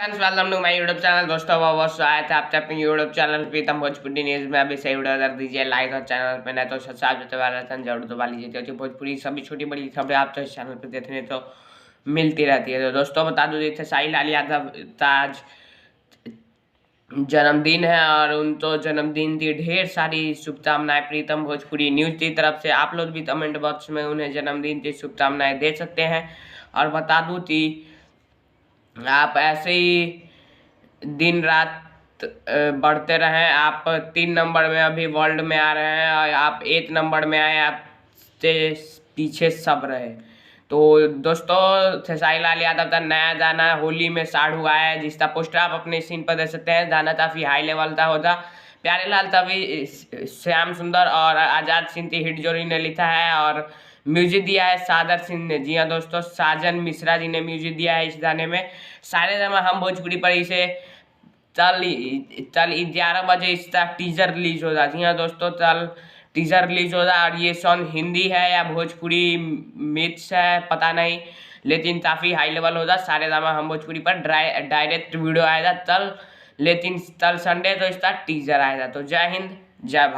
Friends, welcome to my YouTube channel. दोस्तों बहुत स्वागत है आपके अपने YouTube channel Pritam Bhojpuri news में। अभी से वीडियो कर दीजिए लाइक और चैनल पे नहीं तो सब्सक्राइब करते वाला जरूर दबा लीजिए, क्योंकि भोजपुरी सभी छोटी बड़ी खबरें आप तो इस चैनल पे देखने तो मिलती रहती है। तो दोस्तों बता दूँ, जैसे साई लाल यादव आज जन्मदिन है और उन तो जन्मदिन की ढेर सारी शुभकामनाएं प्रीतम भोजपुरी न्यूज़ की तरफ से। आप लोग भी कमेंट बॉक्स में उन्हें जन्मदिन की शुभकामनाएं दे सकते हैं। और बता दूँ कि आप ऐसे ही दिन रात बढ़ते रहें। आप 3 नंबर में अभी वर्ल्ड में आ रहे हैं और आप 8 नंबर में आए, आपसे पीछे सब रहे। तो दोस्तों, खेसारी लाल यादव का नया गाना होली में साढ़ू आया है, जिसका पोस्टर आप अपने सीन पर देख सकते हैं। गाना काफ़ी हाई लेवल का होता। प्यारे लाल तभी श्याम सुंदर और आज़ाद सिंह की हिट जोड़ी ने लिखा है और म्यूजिक दिया है सादर सिंह ने। जी हाँ दोस्तों, साजन मिश्रा जी ने म्यूजिक दिया है इस गाने में। सारे जमा हम भोजपुरी पर इसे कल 11 बजे इसका टीजर रिलीज होगा। जी हाँ दोस्तों, कल टीजर रिलीज होगा और ये सॉन्ग हिंदी है या भोजपुरी मिक्स है पता नहीं, लेकिन काफ़ी हाई लेवल होगा। सारे दामा हम भोजपुरी पर डायरेक्ट वीडियो आएगा कल, लेकिन कल संडे तो इसका टीजर आएगा। तो जय हिंद, जय भारत।